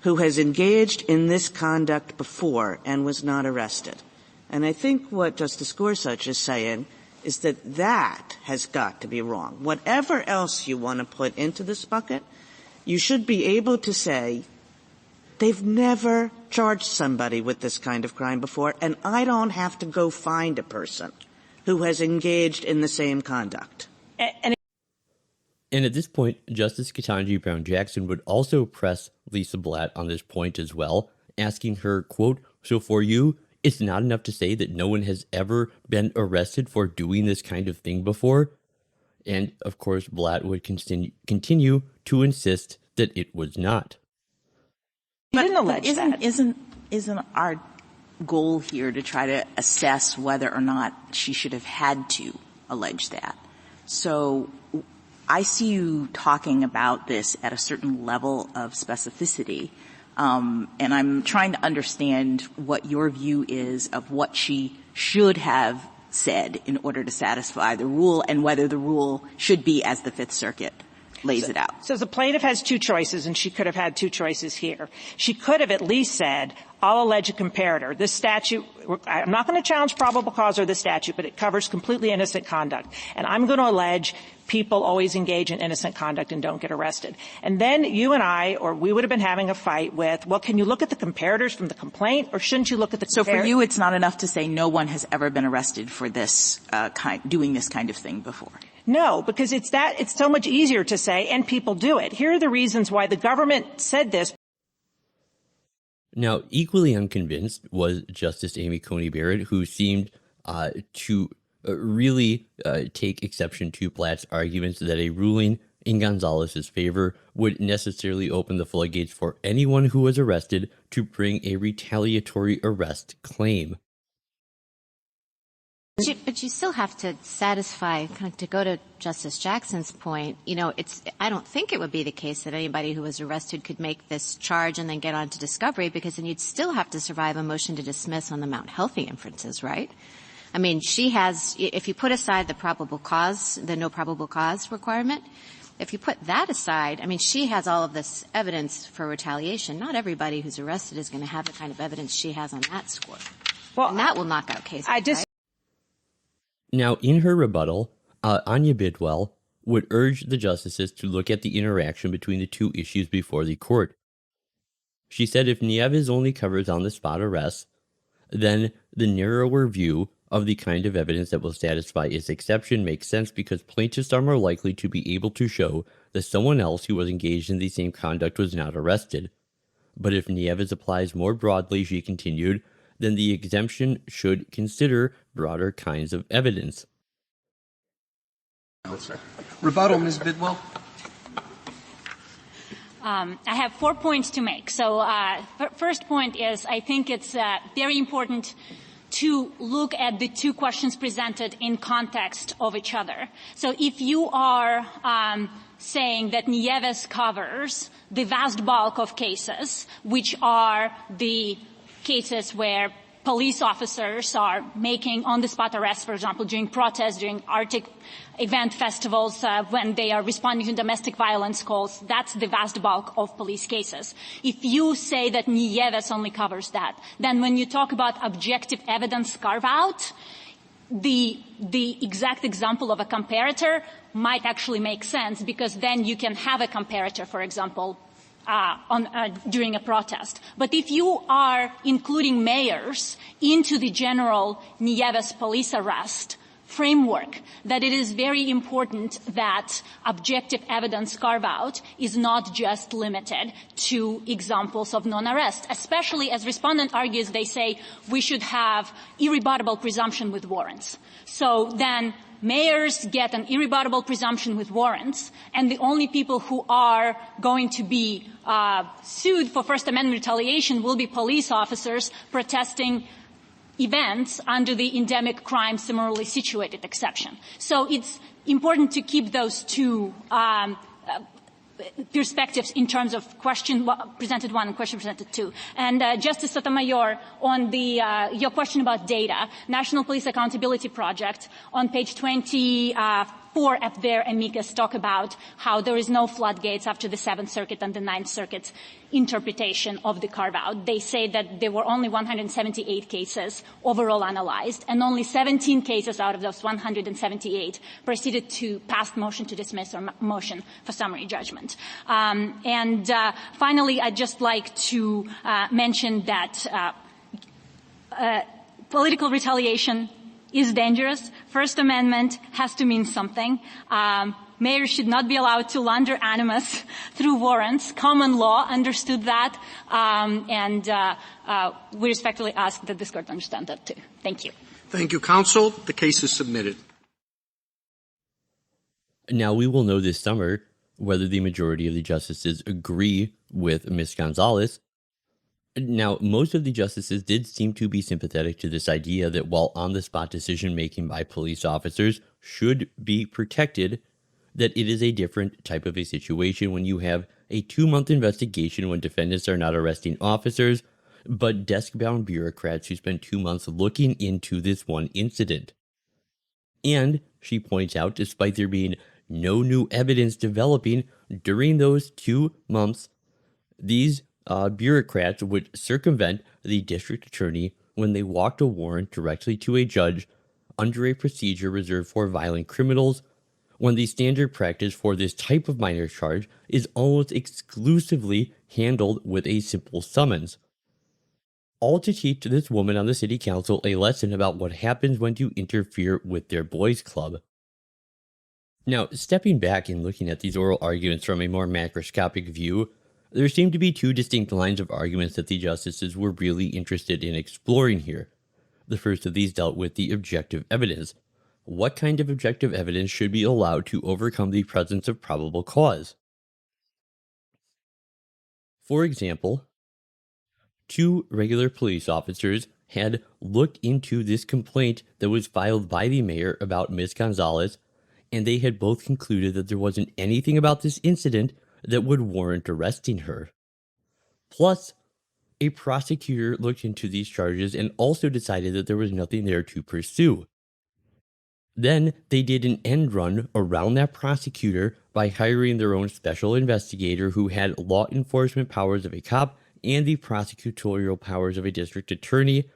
S7: who has engaged in this conduct before and was not arrested. And I think what Justice Gorsuch is saying is that has got to be wrong. Whatever else you want to put into this bucket, you should be able to say, they've never charged somebody with this kind of crime before, and I don't have to go find a person who has engaged in the same conduct.
S1: And at this point, Justice Ketanji Brown Jackson would also press Lisa Blatt on this point as well, asking her, quote, so for you, it's not enough to say that no one has ever been arrested for doing this kind of thing before. And, of course, Blatt would continue to insist that it was not.
S4: But
S12: isn't our goal here to try to assess whether or not she should have had to allege that? So I see you talking about this at a certain level of specificity. And I'm trying to understand what your view is of what she should have said in order to satisfy the rule and whether the rule should be as the Fifth Circuit lays it out.
S4: So the plaintiff has two choices, and she could have had two choices here. She could have at least said, I'll allege a comparator. This statute, I'm not going to challenge probable cause or the statute, but it covers completely innocent conduct. And I'm going to allege people always engage in innocent conduct and don't get arrested. And then you and I, or we would have been having a fight with, well, can you look at the comparators from the complaint, or shouldn't you look at the
S12: So for you, it's not enough to say no one has ever been arrested for this doing this kind of thing before?
S4: No, because it's so much easier to say, and people do it. Here are the reasons why the government said this.
S1: Now, equally unconvinced was Justice Amy Coney Barrett, who seemed to really take exception to Blatt's arguments that a ruling in Gonzalez's favor would necessarily open the floodgates for anyone who was arrested to bring a retaliatory arrest claim.
S8: But you still have to satisfy, kind of to go to Justice Jackson's point, I don't think it would be the case that anybody who was arrested could make this charge and then get on to discovery, because then you'd still have to survive a motion to dismiss on the Mount Healthy inferences, right? I mean, she has, if you put aside the no probable cause requirement, if you put that aside, I mean, she has all of this evidence for retaliation. Not everybody who's arrested is going to have the kind of evidence she has on that score. Well, and that will knock out cases, right?
S1: Now, in her rebuttal, Anya Bidwell would urge the justices to look at the interaction between the two issues before the court. She said if Nieves only covers on-the-spot arrests, then the narrower view of the kind of evidence that will satisfy its exception makes sense, because plaintiffs are more likely to be able to show that someone else who was engaged in the same conduct was not arrested. But if Nieves applies more broadly, she continued, then the exemption should consider broader kinds of evidence.
S2: Rebuttal, Ms. Bidwell.
S3: I have 4 points to make. So first point is I think it's very important to look at the two questions presented in context of each other. So if you are saying that Nieves covers the vast bulk of cases, which are the cases where police officers are making on-the-spot arrests, for example, during protests, during Arctic event festivals, when they are responding to domestic violence calls. That's the vast bulk of police cases. If you say that Nieves only covers that, then when you talk about objective evidence carve-out, the exact example of a comparator might actually make sense, because then you can have a comparator, for example, during a protest. But if you are including mayors into the general Nieves police arrest framework, that it is very important that objective evidence carve-out is not just limited to examples of non-arrest. Especially, as respondent argues, they say we should have irrebuttable presumption with warrants. So then mayors get an irrebuttable presumption with warrants, and the only people who are going to be sued for First Amendment retaliation will be police officers protesting events under the endemic crime similarly situated exception. So it's important to keep those two perspectives in terms of question presented one and question presented two. And Justice Sotomayor, on the your question about data, National Police Accountability Project, on page 24 of their amicus talk about how there is no floodgates after the Seventh Circuit and the Ninth Circuit's interpretation of the carve-out. They say that there were only 178 cases overall analyzed, and only 17 cases out of those 178 proceeded to past motion to dismiss or motion for summary judgment. Finally, I'd just like to mention that political retaliation is dangerous. First Amendment has to mean something. Mayors should not be allowed to launder animus through warrants. Common law understood that, we respectfully ask that this Court understand that too. Thank you.
S2: Thank you, counsel. The case is submitted.
S1: Now, we will know this summer whether the majority of the justices agree with Ms. Gonzalez. Now, most of the justices did seem to be sympathetic to this idea that while on-the-spot decision-making by police officers should be protected, that it is a different type of a situation when you have a 2-month investigation when defendants are not arresting officers, but desk-bound bureaucrats who spend 2 months looking into this one incident. And she points out, despite there being no new evidence developing during those 2 months, these bureaucrats would circumvent the district attorney when they walked a warrant directly to a judge under a procedure reserved for violent criminals, when the standard practice for this type of minor charge is almost exclusively handled with a simple summons. All to teach this woman on the city council a lesson about what happens when you interfere with their boys' club. Now, stepping back and looking at these oral arguments from a more macroscopic view, there seem to be two distinct lines of arguments that the justices were really interested in exploring here. The first of these dealt with the objective evidence. What kind of objective evidence should be allowed to overcome the presence of probable cause? For example, 2 regular police officers had looked into this complaint that was filed by the mayor about Ms. Gonzalez, and they had both concluded that there wasn't anything about this incident that would warrant arresting her. Plus, a prosecutor looked into these charges and also decided that there was nothing there to pursue. Then they did an end run around that prosecutor by hiring their own special investigator who had law enforcement powers of a cop and the prosecutorial powers of a district attorney,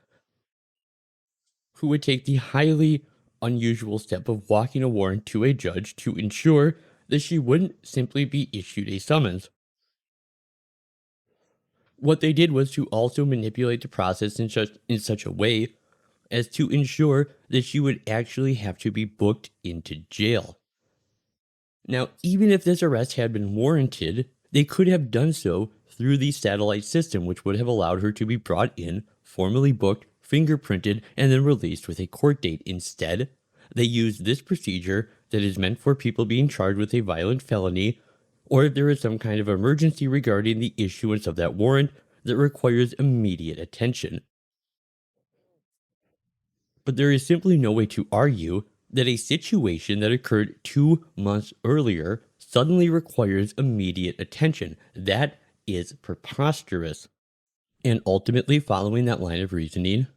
S1: who would take the highly unusual step of walking a warrant to a judge to ensure that she wouldn't simply be issued a summons. What they did was to also manipulate the process in such a way as to ensure that she would actually have to be booked into jail. Now, even if this arrest had been warranted, they could have done so through the satellite system, which would have allowed her to be brought in, formally booked, fingerprinted, and then released with a court date. Instead, they used this procedure that is meant for people being charged with a violent felony, or if there is some kind of emergency regarding the issuance of that warrant that requires immediate attention. But there is simply no way to argue that a situation that occurred 2 months earlier suddenly requires immediate attention. That is preposterous. And ultimately, following that line of reasoning,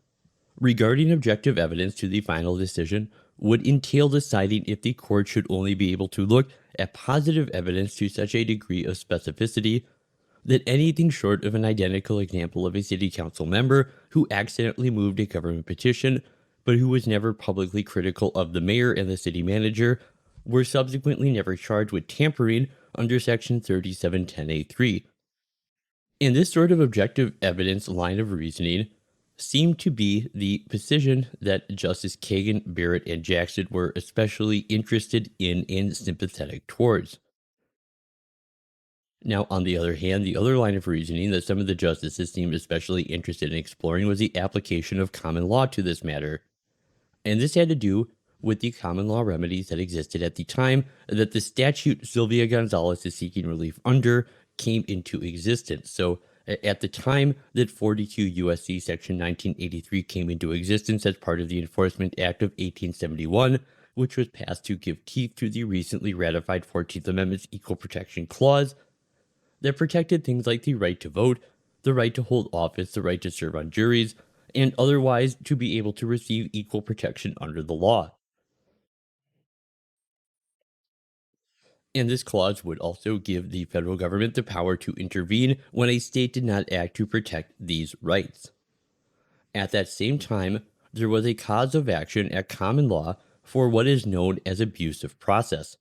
S1: regarding objective evidence to the final decision would entail deciding if the court should only be able to look at positive evidence to such a degree of specificity that anything short of an identical example of a city council member who accidentally moved a government petition, but who was never publicly critical of the mayor and the city manager, were subsequently never charged with tampering under Section 3710A3. And this sort of objective evidence line of reasoning seemed to be the position that Justice Kagan, Barrett, and Jackson were especially interested in and sympathetic towards. Now, on the other hand, the other line of reasoning that some of the justices seemed especially interested in exploring was the application of common law to this matter. And this had to do with the common law remedies that existed at the time that the statute Sylvia Gonzalez is seeking relief under came into existence. So at the time that 42 U.S.C. Section 1983 came into existence as part of the Enforcement Act of 1871, which was passed to give teeth to the recently ratified 14th Amendment's Equal Protection Clause, that protected things like the right to vote, the right to hold office, the right to serve on juries, and otherwise to be able to receive equal protection under the law. And this clause would also give the federal government the power to intervene when a state did not act to protect these rights. At that same time, there was a cause of action at common law for what is known as abusive process.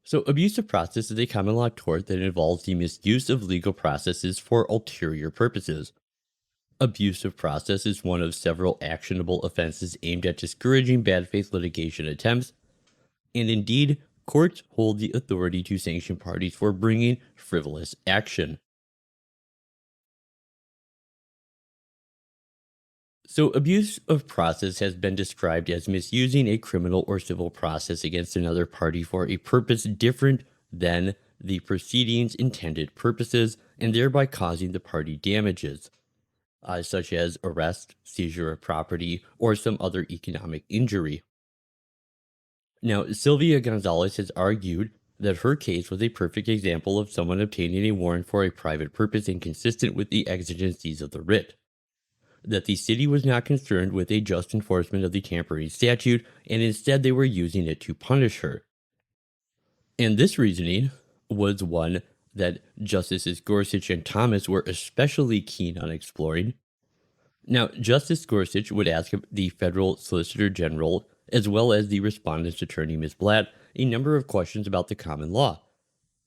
S1: So, abusive process is a common law tort that involves the misuse of legal processes for ulterior purposes. Abusive process is one of several actionable offenses aimed at discouraging bad faith litigation attempts, and indeed, courts hold the authority to sanction parties for bringing frivolous action. So, abuse of process has been described as misusing a criminal or civil process against another party for a purpose different than the proceeding's intended purposes, and thereby causing the party damages, such as arrest, seizure of property, or some other economic injury. Now, Sylvia Gonzalez has argued that her case was a perfect example of someone obtaining a warrant for a private purpose inconsistent with the exigencies of the writ, that the city was not concerned with a just enforcement of the tampering statute, and instead they were using it to punish her. And this reasoning was one that Justices Gorsuch and Thomas were especially keen on exploring. Now, Justice Gorsuch would ask the federal Solicitor General, as well as the respondent's attorney, Ms. Blatt, a number of questions about the common law,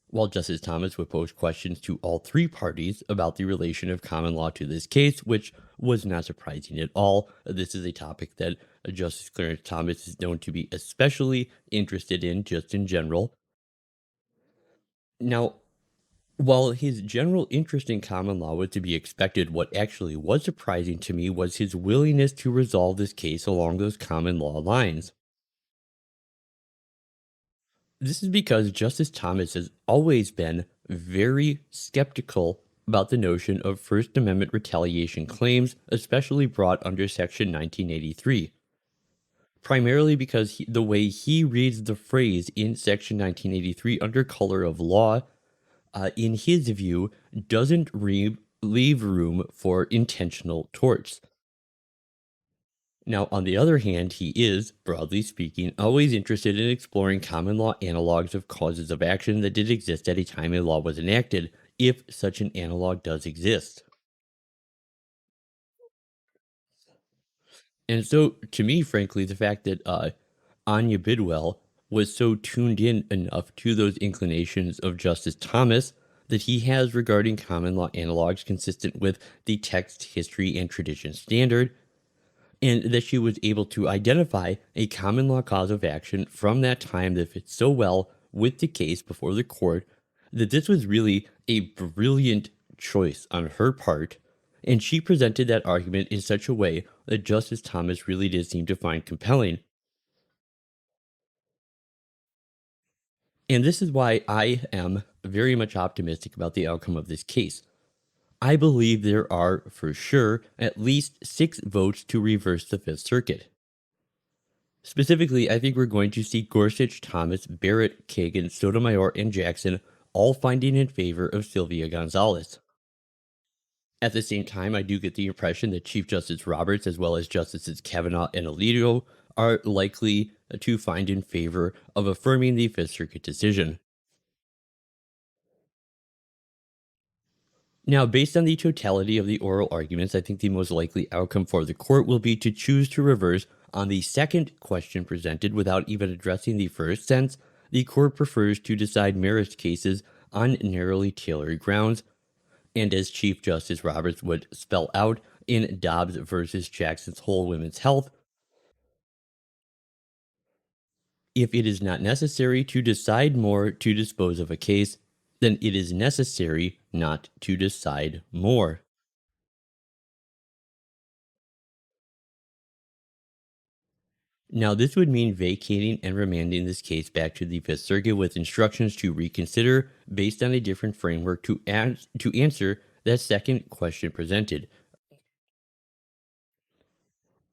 S1: while Justice Thomas would pose questions to all three parties about the relation of common law to this case, which was not surprising at all. This is a topic that Justice Clarence Thomas is known to be especially interested in, just in general. Now, while his general interest in common law was to be expected, what actually was surprising to me was his willingness to resolve this case along those common law lines. This is because Justice Thomas has always been very skeptical about the notion of First Amendment retaliation claims, especially brought under Section 1983. Primarily because the way he reads the phrase in Section 1983 under color of law, in his view, doesn't leave room for intentional torts. Now, on the other hand, he is, broadly speaking, always interested in exploring common law analogs of causes of action that did exist at a time a law was enacted, if such an analog does exist. And so, to me, frankly, the fact that Anya Bidwell was so tuned in enough to those inclinations of Justice Thomas that he has regarding common law analogs consistent with the text, history, and tradition standard, and that she was able to identify a common law cause of action from that time that fits so well with the case before the court that this was really a brilliant choice on her part, and she presented that argument in such a way that Justice Thomas really did seem to find compelling. And this is why I am very much optimistic about the outcome of this case. I believe there are, for sure, at least 6 votes to reverse the Fifth Circuit. Specifically, I think we're going to see Gorsuch, Thomas, Barrett, Kagan, Sotomayor, and Jackson all finding in favor of Sylvia Gonzalez. At the same time, I do get the impression that Chief Justice Roberts, as well as Justices Kavanaugh and Alito, are likely to find in favor of affirming the Fifth Circuit decision. Now, based on the totality of the oral arguments, I think the most likely outcome for the court will be to choose to reverse on the second question presented without even addressing the first, since the court prefers to decide merits cases on narrowly tailored grounds, and as Chief Justice Roberts would spell out in Dobbs versus Jackson's Whole Women's Health, if it is not necessary to decide more to dispose of a case, then it is necessary not to decide more. Now, this would mean vacating and remanding this case back to the Fifth Circuit with instructions to reconsider based on a different framework to answer that second question presented.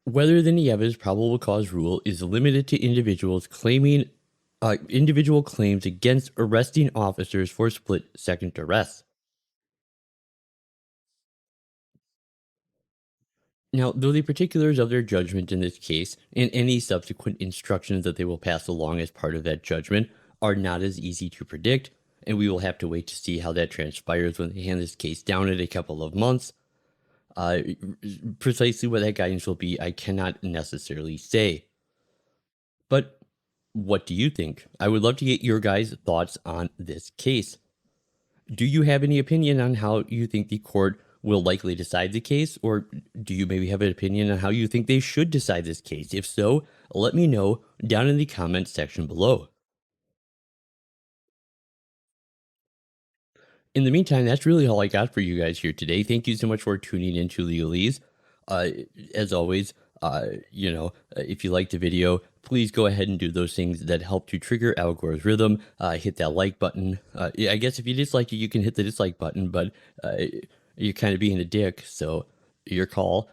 S1: Whether the Nieves probable cause rule is limited to individual claims against arresting officers for split-second arrests. Now, though the particulars of their judgment in this case and any subsequent instructions that they will pass along as part of that judgment are not as easy to predict, and we will have to wait to see how that transpires when they hand this case down in a couple of months. Precisely what that guidance will be, I cannot necessarily say. But what do you think? I would love to get your guys' thoughts on this case. Do you have any opinion on how you think the court will likely decide the case, or do you maybe have an opinion on how you think they should decide this case? If so, let me know down in the comments section below. In the meantime, that's really all I got for you guys here today. Thank you so much for tuning in to Legalese. As always, if you liked the video, please go ahead and do those things that help to trigger Al Gore's rhythm. Hit that like button. I guess if you dislike it, you can hit the dislike button, but you're kind of being a dick, so your call.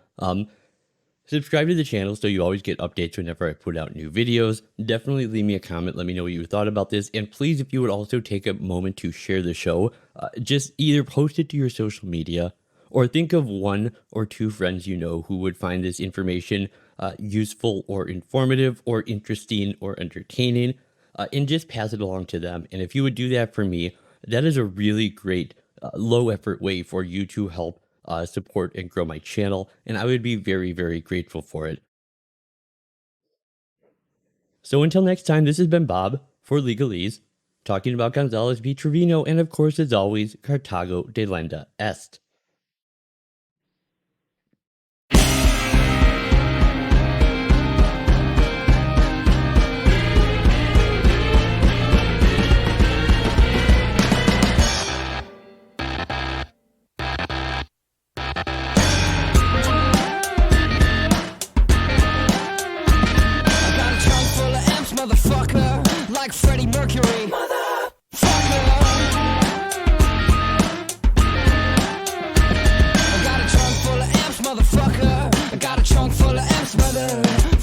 S1: Subscribe to the channel so you always get updates whenever I put out new videos. Definitely leave me a comment. Let me know what you thought about this. And please, if you would also take a moment to share the show, just either post it to your social media or think of 1 or 2 friends you know who would find this information useful or informative or interesting or entertaining, and just pass it along to them. And if you would do that for me, that is a really great low effort way for you to help support and grow my channel, and I would be very, very grateful for it. So until next time, this has been Bob for Legalese, talking about Gonzalez v. Trevino, and of course, as always, Carthago delenda est.
S13: Motherfucker, like Freddie Mercury. Motherfucker. I got a trunk full of amps, motherfucker. I got a trunk full of amps, mother.